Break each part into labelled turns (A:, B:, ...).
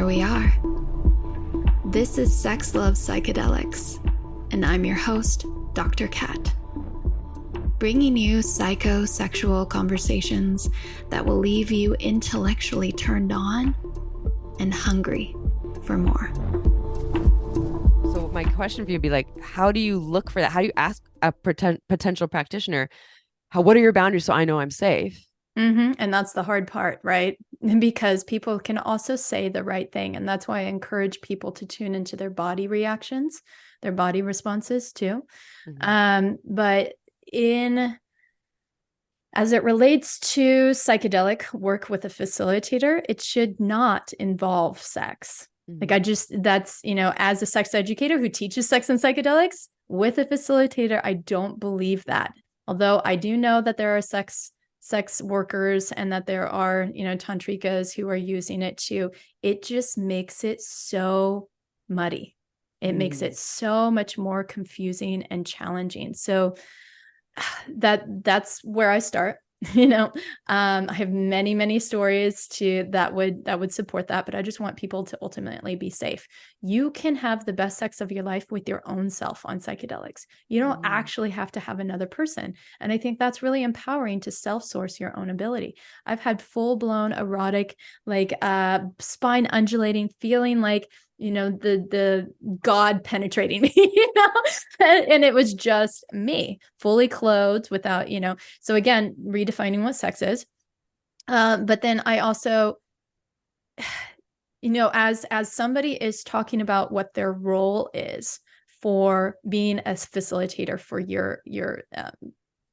A: here we are. This is Sex Love Psychedelics, and I'm your host, Dr. Kat. Bringing you psychosexual conversations that will leave you intellectually turned on and hungry for more.
B: So my question for you would be like, how do you look for that? How do you ask a potential practitioner, what are your boundaries so I know I'm safe?
C: And that's the hard part, right? Because people can also say the right thing. And that's why I encourage people to tune into their body reactions, their body responses too. But as it relates to psychedelic work with a facilitator, it should not involve sex. That's, as a sex educator who teaches sex and psychedelics with a facilitator, I don't believe that. Although I do know that there are sex workers and that there are, tantrikas who are using it too. It just makes it so muddy. It makes it so much more confusing and challenging. So that's where I start. I have many, many stories that would support that, but I just want people to ultimately be safe. You can have the best sex of your life with your own self on psychedelics. You don't actually have to have another person. And I think that's really empowering to self-source your own ability. I've had full-blown erotic, spine undulating, feeling like, the God penetrating me, and it was just me fully clothed without, so again, redefining what sex is. But then I also, as somebody is talking about what their role is for being a facilitator for your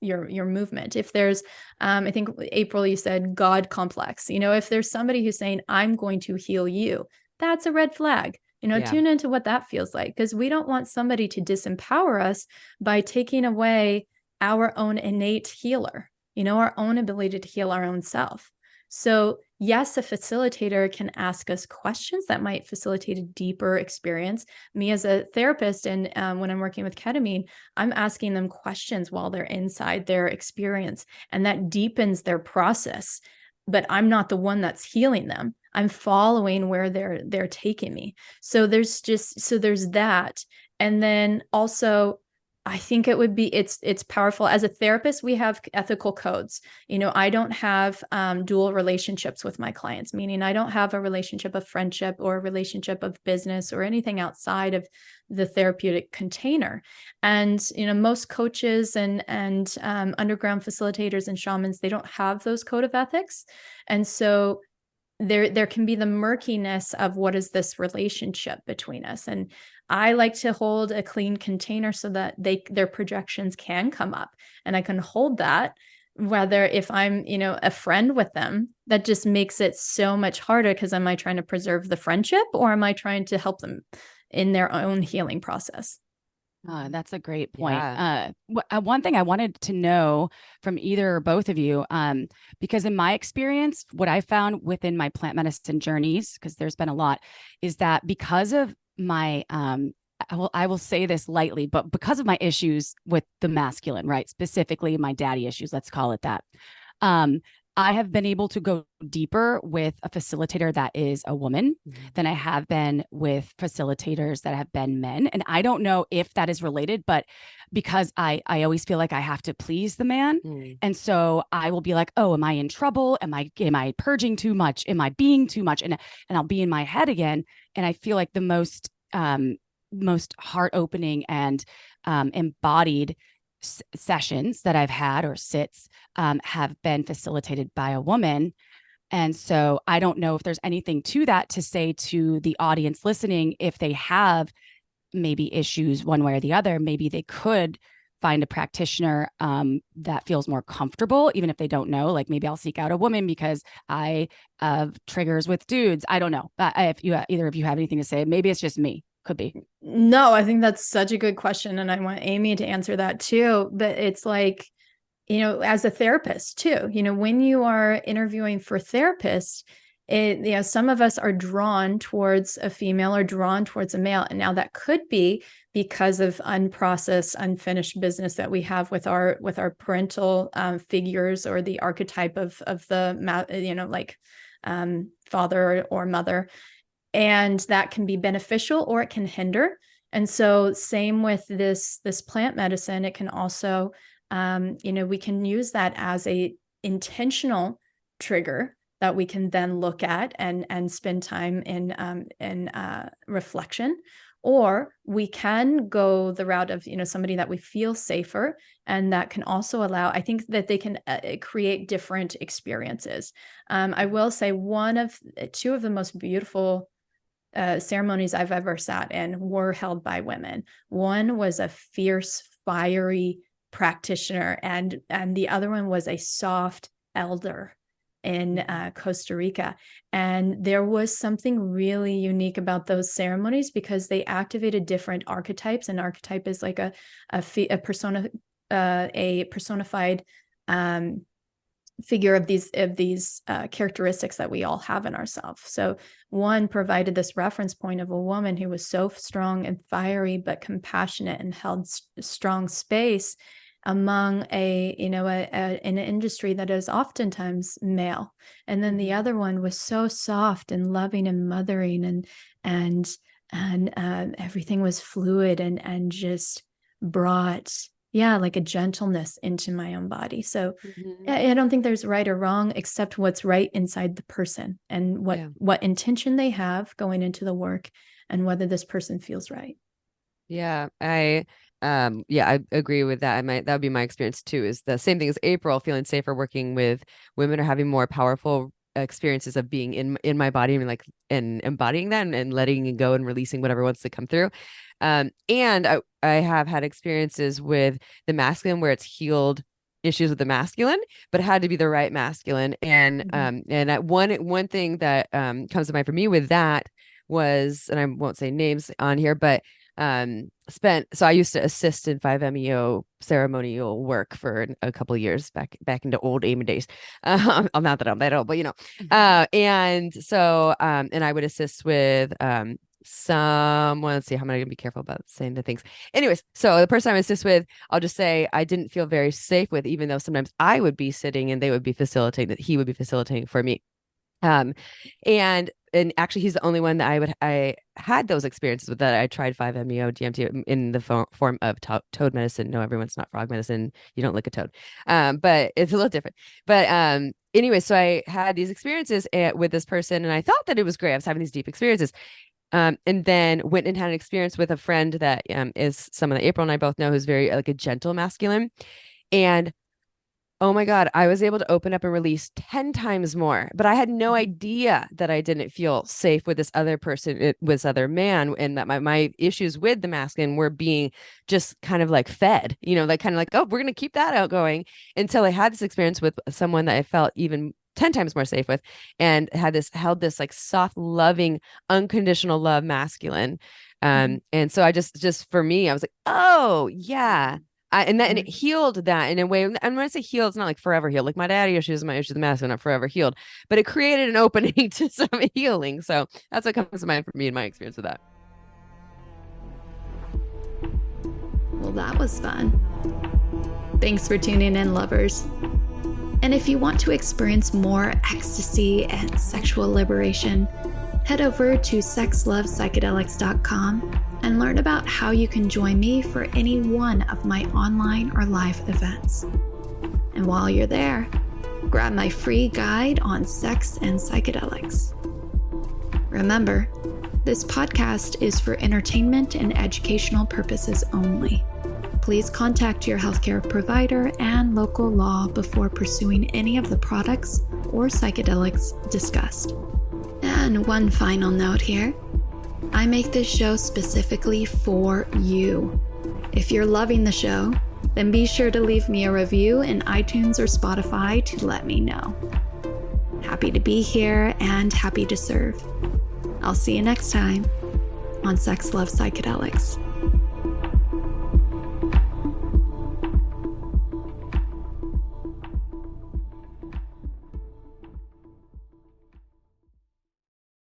C: movement. If there's, I think April, you said God complex, if there's somebody who's saying, I'm going to heal you, that's a red flag. Tune into what that feels like, because we don't want somebody to disempower us by taking away our own innate healer, our own ability to heal our own self. So yes, a facilitator can ask us questions that might facilitate a deeper experience. Me as a therapist, and when I'm working with ketamine, I'm asking them questions while they're inside their experience, and that deepens their process. But I'm not the one that's healing them. I'm following where they're taking me. So there's that. And then also, I think it's powerful. As a therapist, we have ethical codes. I don't have dual relationships with my clients, meaning I don't have a relationship of friendship or a relationship of business or anything outside of the therapeutic container. And, most coaches and underground facilitators and shamans, they don't have those code of ethics. And so there can be the murkiness of what is this relationship between us. And I like to hold a clean container so that their projections can come up, and I can hold that, whether if I'm, a friend with them. That just makes it so much harder, because am I trying to preserve the friendship, or am I trying to help them in their own healing process?
D: That's a great point. One thing I wanted to know from either or both of you, because in my experience, what I found within my plant medicine journeys, because there's been a lot, is that because of my, I will say this lightly, but because of my issues with the masculine, right? Specifically my daddy issues, let's call it that. I have been able to go deeper with a facilitator that is a woman than I have been with facilitators that have been men. And I don't know if that is related, but because I always feel like I have to please the man. And so I will be like, oh, am I in trouble? Am I purging too much? Am I being too much? And I'll be in my head again. And I feel like the most heart opening and embodied sessions that I've had, or sits, have been facilitated by a woman. And so I don't know if there's anything to that to say to the audience listening, if they have maybe issues one way or the other, maybe they could find a practitioner that feels more comfortable, even if they don't know. Like maybe I'll seek out a woman because I have triggers with dudes. I don't know. If either of you have anything to say, maybe it's just me. Could be.
C: No, I think that's such a good question. And I want Amy to answer that too. But it's like, as a therapist too, when you are interviewing for therapists, some of us are drawn towards a female or drawn towards a male. And now that could be because of unprocessed, unfinished business that we have with our parental figures, or the archetype of the, father or mother. And that can be beneficial or it can hinder. And so same with this plant medicine, it can also, we can use that as a intentional trigger that we can then look at and spend time in reflection. Or we can go the route of, somebody that we feel safer, and that can also allow, I think that they can create different experiences. I will say two of the most beautiful ceremonies I've ever sat in were held by women. One was a fierce, fiery practitioner, and the other one was a soft elder in Costa Rica. And there was something really unique about those ceremonies because they activated different archetypes. An archetype is like a personified figure of these characteristics that we all have in ourselves. So one provided this reference point of a woman who was so strong and fiery, but compassionate and held strong space among an industry that is oftentimes male. And then the other one was so soft and loving and mothering, and everything was fluid and just brought like a gentleness into my own body. So I don't think there's right or wrong, except what's right inside the person and what intention they have going into the work and whether this person feels right.
B: Yeah, I agree with that. That would be my experience too, is the same thing as April, feeling safer working with women or having more powerful experiences of being in my body and embodying that and letting it go and releasing whatever wants to come through. And I have had experiences with the masculine where it's healed issues with the masculine, but it had to be the right masculine. And one thing that comes to mind for me with that was, and I won't say names on here, but so I used to assist in 5-MeO ceremonial work for a couple of years back into old AIMA days. I'm not that I'm that old, but and so and I would assist with someone. Let's see, how am I going to be careful about saying the things? Anyways, so the person I would assist with, I'll just say I didn't feel very safe with, even though sometimes I would be sitting and they would be facilitating, that he would be facilitating for me. And actually he's the only one that I had those experiences with, that I tried 5-MeO DMT in the form of toad medicine. No, everyone's not frog medicine. You don't lick a toad. But it's a little different. But anyway, so I had these experiences with this person, and I thought that it was great. I was having these deep experiences. And then went and had an experience with a friend that is someone that April and I both know, who's very like a gentle masculine. And oh my God, I was able to open up and release 10 times more, but I had no idea that I didn't feel safe with this other person, with this other man, and that my issues with the masculine were being just kind of like fed, like kind of like, oh, we're going to keep that outgoing, until I had this experience with someone that I felt even 10 times more safe with, and held this like soft, loving, unconditional love masculine. And so I just for me, I was like, oh yeah. And it healed that in a way. And when I say healed, it's not like forever healed. Like my daddy issues, my issues with the masculine, not forever healed, but it created an opening to some healing. So that's what comes to mind for me in my experience with that.
A: Well, that was fun. Thanks for tuning in, lovers. And if you want to experience more ecstasy and sexual liberation, head over to sexlovepsychedelics.com and learn about how you can join me for any one of my online or live events. And while you're there, grab my free guide on sex and psychedelics. Remember, this podcast is for entertainment and educational purposes only. Please contact your healthcare provider and local law before pursuing any of the products or psychedelics discussed. And one final note here. I make this show specifically for you. If you're loving the show, then be sure to leave me a review in iTunes or Spotify to let me know. Happy to be here and happy to serve. I'll see you next time on Sex Love Psychedelics.